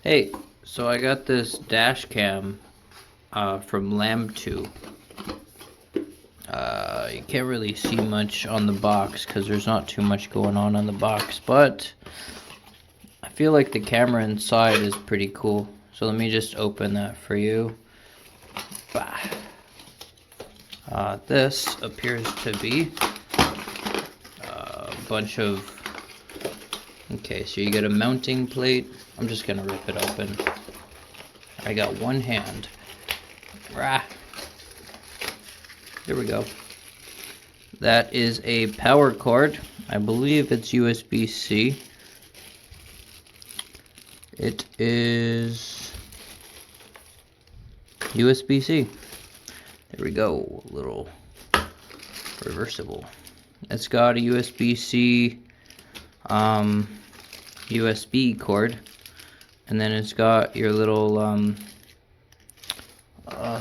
Hey, so I got this dash cam from LAMTTO. You can't really see much on the box because there's not too much going on the box, but I feel like the camera inside is pretty cool. So let me just open that for you. This appears to be a bunch of... Okay, so you get a mounting plate. I'm just gonna rip it open. I got one hand. Rah. There we go. That is a power cord. I believe it's USB-C. It is USB-C. There we go. A little reversible. It's got a USB-C USB cord, and then it's got your little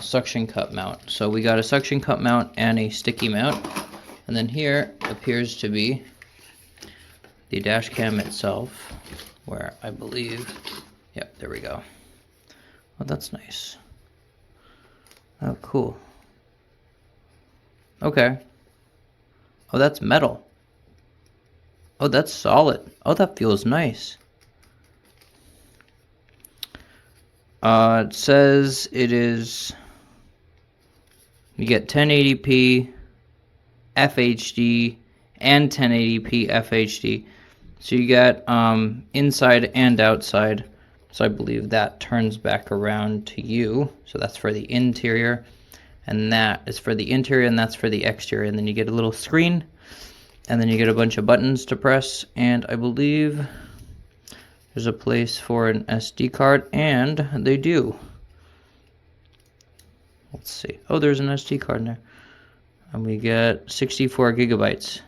suction cup mount. So we got a suction cup mount and a sticky mount, and then here appears to be the dash cam itself, where I believe, yep, there we go. Oh, that's nice. Oh, cool. Okay. Oh, that's metal. Oh, that's solid. Oh, that feels nice. It says it is... You get 1080p FHD and 1080p FHD. So you got inside and outside. So I believe that turns back around to you. So that's for the interior. And that is for the interior, and that's for the exterior. And then you get a little screen. And then you get a bunch of buttons to press, and I believe there's a place for an SD card, and they do. Let's see. Oh, there's an SD card in there. And we get 64 gigabytes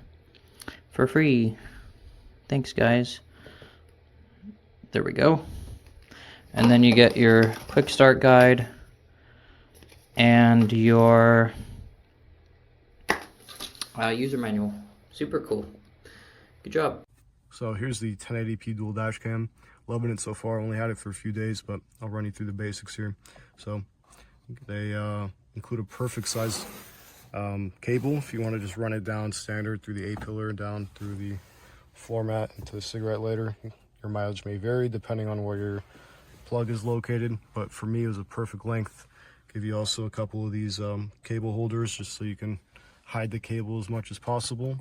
for free. Thanks, guys. There we go. And then you get your quick start guide and your user manual. Super cool. Good job. So here's the 1080p dual dash cam. Loving it so far. Only had it for a few days, but I'll run you through the basics here. So they include a perfect size cable if you want to just run it down standard through the A-pillar down through the floor mat into the cigarette lighter. Your mileage may vary depending on where your plug is located, but for me it was a perfect length. Give you also a couple of these cable holders just so you can hide the cable as much as possible.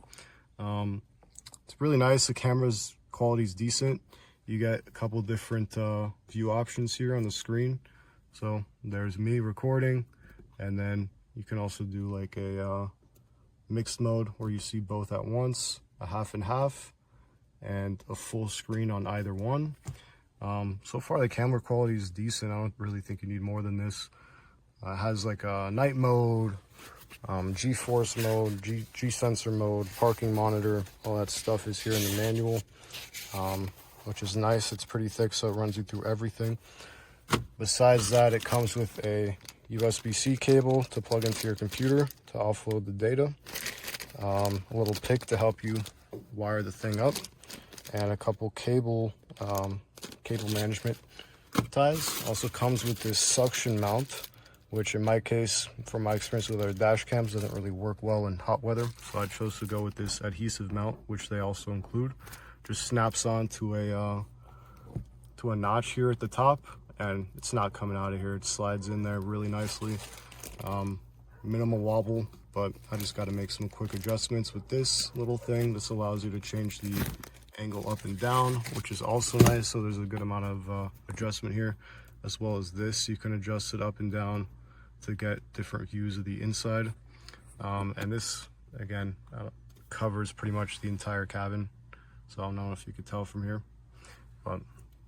It's really nice. The camera's quality is decent. You get a couple different view options here on the screen. So there's me recording, and then you can also do like a mixed mode where you see both at once, a half and half, and a full screen on either one. So far the camera quality is decent. I don't really think you need more than this. It has like a night mode, G-force mode, G-sensor mode, parking monitor, all that stuff is here in the manual, which is nice. It's pretty thick, so it runs you through everything. Besides that, it comes with a USB-C cable to plug into your computer to offload the data, a little pick to help you wire the thing up, and a couple cable management ties. Also comes with this suction mount, which in my case, from my experience with other dash cams, doesn't really work well in hot weather. So I chose to go with this adhesive mount, which they also include. Just snaps on to a notch here at the top, and it's not coming out of here. It slides in there really nicely. Minimal wobble, but I just got to make some quick adjustments with this little thing. This allows you to change the angle up and down, which is also nice. So there's a good amount of adjustment here. As well as this, you can adjust it up and down to get different views of the inside. And this, again, covers pretty much the entire cabin. So I don't know if you could tell from here, but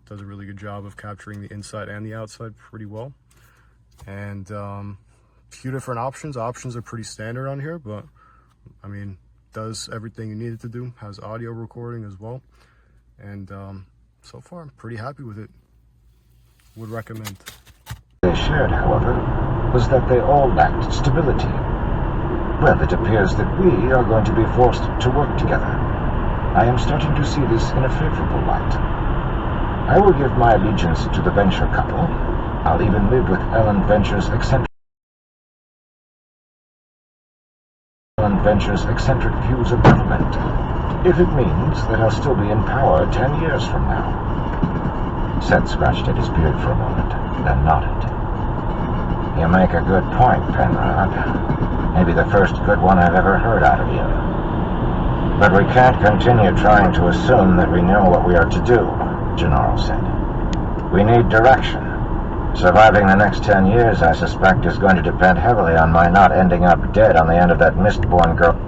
does a really good job of capturing the inside and the outside pretty well. And a few different options. Options are pretty standard on here, but I mean, does everything you need it to do. Has audio recording as well. And so far, I'm pretty happy with it. Would recommend. They shared, however, was that they all lacked stability. Well, it appears that we are going to be forced to work together. I am starting to see this in a favorable light. I will give my allegiance to the Venture couple. I'll even live with Ellen Venture's eccentric views of government, if it means that I'll still be in power 10 years from now. Seth scratched at his beard for a moment, then nodded. You make a good point, Penrod. Maybe the first good one I've ever heard out of you. But we can't continue trying to assume that we know what we are to do, Gennaro said. We need direction. Surviving the next 10 years, I suspect, is going to depend heavily on my not ending up dead on the end of that Mistborn girl.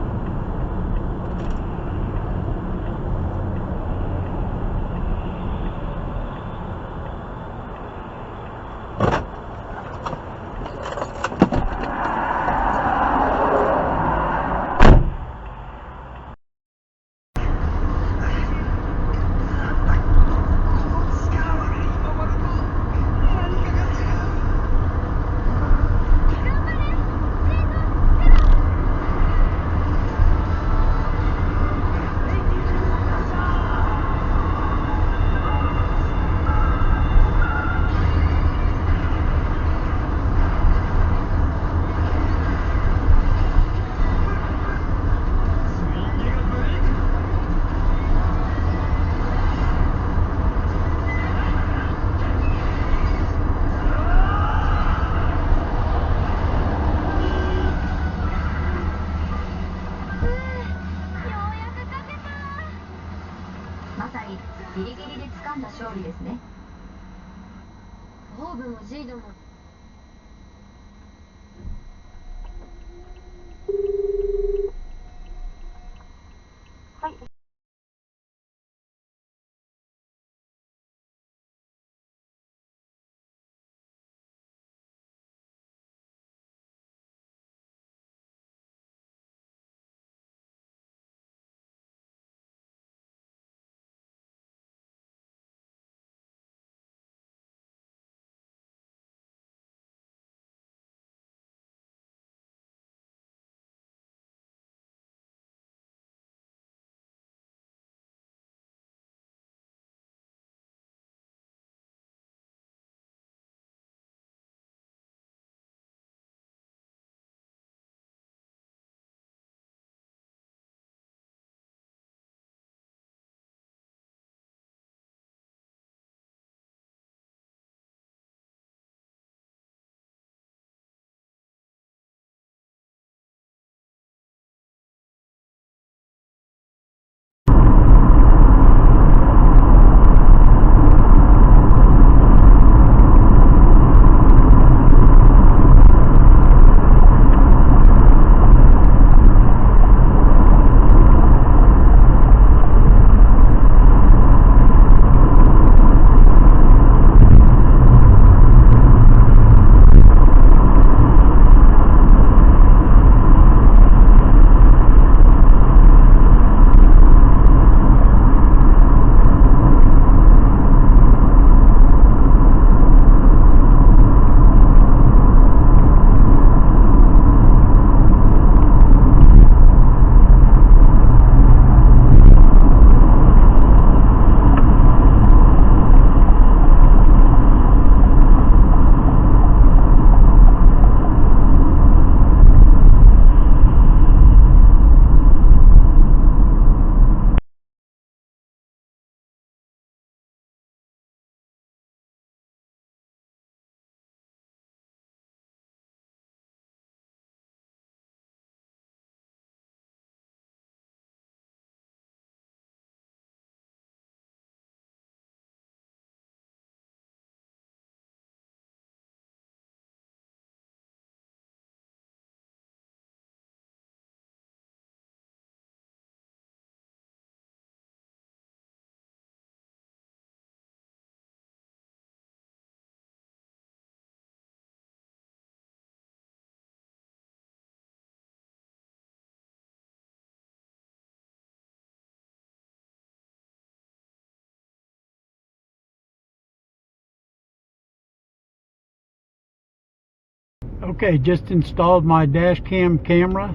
Okay, just installed my dash cam camera.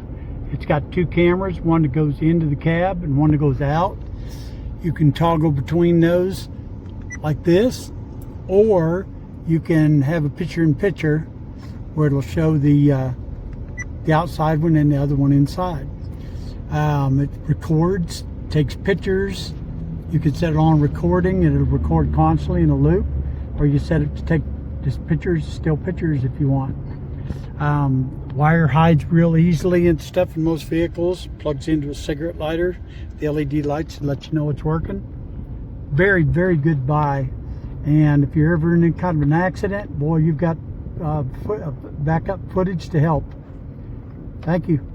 It's got two cameras, one that goes into the cab and one that goes out. You can toggle between those like this, or you can have a picture-in-picture where it'll show the outside one and the other one inside. It records, takes pictures. You can set it on recording and it'll record constantly in a loop, or you set it to take just pictures, still pictures if you want. Wire hides real easily and stuff in most vehicles. Plugs into a cigarette lighter. The LED lights let you know it's working. Very, very good buy. And if you're ever in any kind of an accident, boy, you've got backup footage to help. Thank you.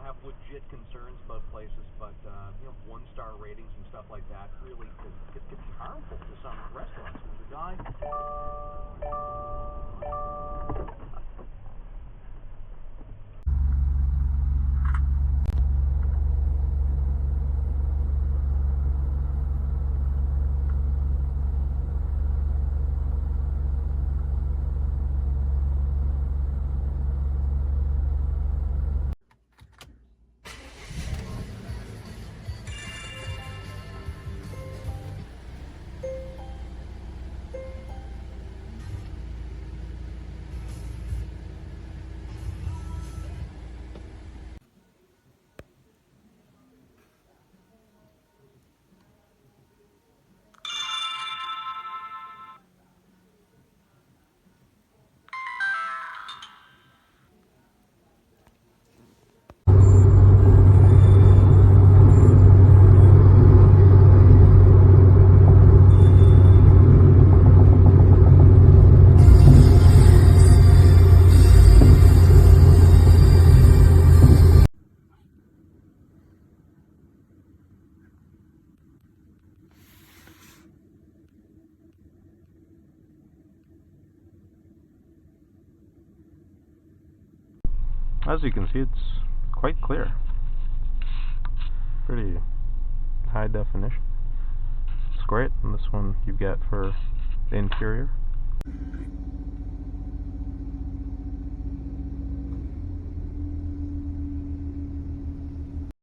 Have legit concerns about places, but one-star ratings and stuff like that really could be harmful to some restaurants. There's a guy. As you can see, it's quite clear. Pretty high definition. It's great, and this one you get for the interior.